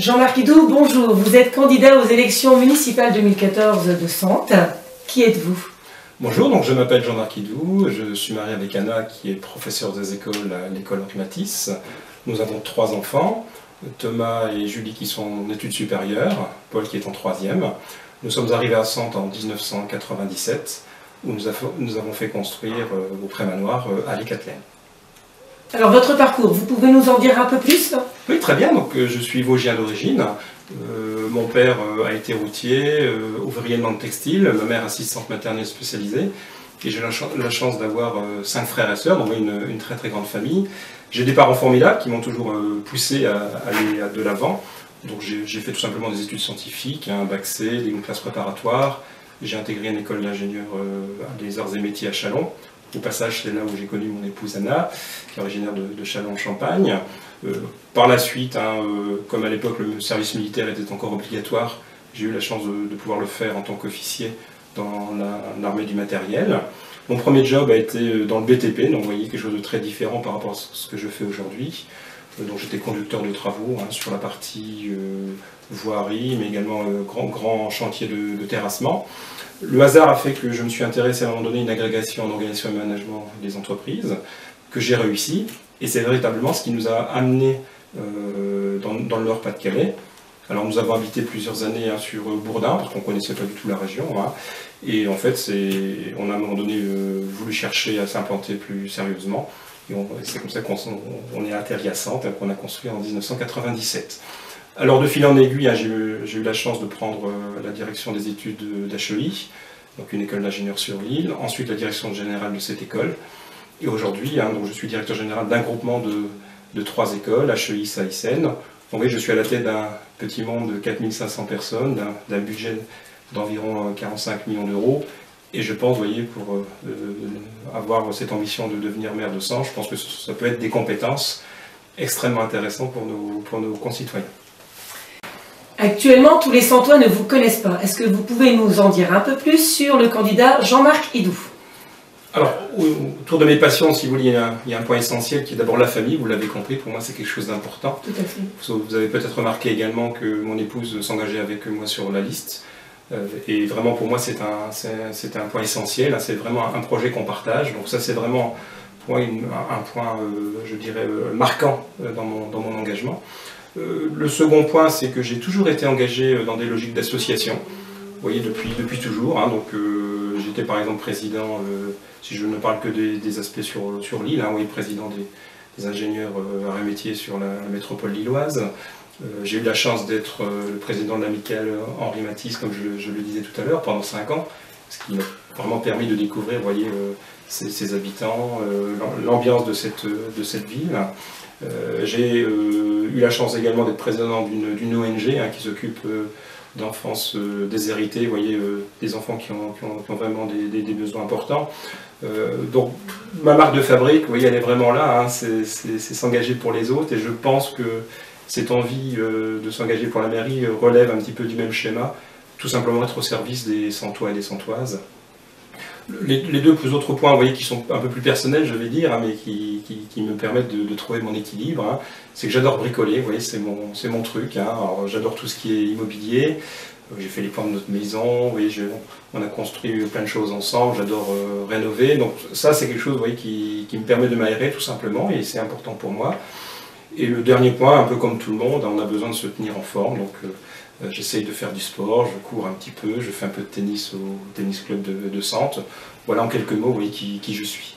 Jean-Marc Hidou, bonjour. Vous êtes candidat aux élections municipales 2014 de Sante. Qui êtes-vous? Bonjour, donc je m'appelle Jean-Marc Hidou, je suis marié avec Anna qui est professeure des écoles à l'école Henri Matisse. Nous avons 3 enfants, Thomas et Julie qui sont en études supérieures, Paul qui est en 3e. Nous sommes arrivés à Sante en 1997 où nous avons fait construire au Prémanoir Allée Catelem. Alors votre parcours, vous pouvez nous en dire un peu plus? Oui, très bien, donc je suis vosgien d'origine. Mon père a été routier, ouvrier de textile, ma mère assistante maternelle spécialisée. Et j'ai la chance d'avoir 5 frères et sœurs, donc une très très grande famille. J'ai des parents formidables qui m'ont toujours poussé à aller de l'avant. Donc j'ai fait tout simplement des études scientifiques, un bac C, des classes préparatoires. J'ai intégré une école d'ingénieur des arts et métiers à Châlons. Au passage, c'est là où j'ai connu mon épouse Anna, qui est originaire de Châlons-en-Champagne. Par la suite, comme à l'époque le service militaire était encore obligatoire, j'ai eu la chance de pouvoir le faire en tant qu'officier dans l'armée du matériel. Mon premier job a été dans le BTP, donc vous voyez quelque chose de très différent par rapport à ce que je fais aujourd'hui. Donc j'étais conducteur de travaux sur la partie voirie, mais également grand chantier de terrassement. Le hasard a fait que je me suis intéressé à un moment donné à une agrégation en organisation et management des entreprises, que j'ai réussi, et c'est véritablement ce qui nous a amenés dans le Nord-Pas-de-Calais. Alors nous avons habité plusieurs années sur Bourdin, parce qu'on ne connaissait pas du tout la région, et en fait on a à un moment donné voulu chercher à s'implanter plus sérieusement, et c'est comme ça qu'on est atterri à Sante, qu'on a construit en 1997. Alors de fil en aiguille, j'ai eu la chance de prendre la direction des études d'HEI, donc une école d'ingénieurs sur l'île, ensuite la direction générale de cette école, et aujourd'hui donc je suis directeur général d'un groupement de 3 écoles, HEI, SAICEN. Donc oui, je suis à la tête d'un petit monde de 4500 personnes, d'un budget d'environ 45 millions d'euros, et je pense, vous voyez, pour avoir cette ambition de devenir maire de Sante, je pense que ça peut être des compétences extrêmement intéressantes pour nos concitoyens. Actuellement, tous les Santois ne vous connaissent pas. Est-ce que vous pouvez nous en dire un peu plus sur le candidat Jean-Marc Hidou? Alors, autour de mes passions, si vous voulez, il y a un point essentiel qui est d'abord la famille, vous l'avez compris, pour moi c'est quelque chose d'important. Tout à fait. Vous avez peut-être remarqué également que mon épouse s'engageait avec moi sur la liste. Et vraiment pour moi c'est un point essentiel, c'est vraiment un projet qu'on partage. Donc ça c'est vraiment pour moi un point, je dirais, marquant dans mon engagement. Le second point, c'est que j'ai toujours été engagé dans des logiques d'association, vous voyez, depuis toujours. Donc j'étais par exemple président, si je ne parle que des aspects sur l'île, oui, président des ingénieurs arts et métiers sur la métropole lilloise. J'ai eu la chance d'être le président de l'amicale Henri Matisse, comme je le disais tout à l'heure, pendant 5 ans, ce qui m'a vraiment permis de découvrir, vous voyez, ses habitants, l'ambiance de cette ville. J'ai eu la chance également d'être président d'une ONG qui s'occupe d'enfance déshéritée, vous voyez, des enfants qui ont vraiment des besoins importants. Donc ma marque de fabrique, vous voyez, elle est vraiment là, c'est s'engager pour les autres, et je pense que cette envie de s'engager pour la mairie relève un petit peu du même schéma, tout simplement être au service des Santois et des Santoises. Les 2 autres points, vous voyez, qui sont un peu plus personnels, je vais dire, mais qui me permettent de trouver mon équilibre, c'est que j'adore bricoler, vous voyez, c'est mon truc. Alors j'adore tout ce qui est immobilier, j'ai fait les plans de notre maison, vous voyez, on a construit plein de choses ensemble, j'adore rénover, donc ça c'est quelque chose, vous voyez, qui me permet de m'aérer tout simplement, et c'est important pour moi. Et le dernier point, un peu comme tout le monde, on a besoin de se tenir en forme, donc j'essaye de faire du sport, je cours un petit peu, je fais un peu de tennis au tennis club de Sante. Voilà en quelques mots, vous voyez, qui je suis.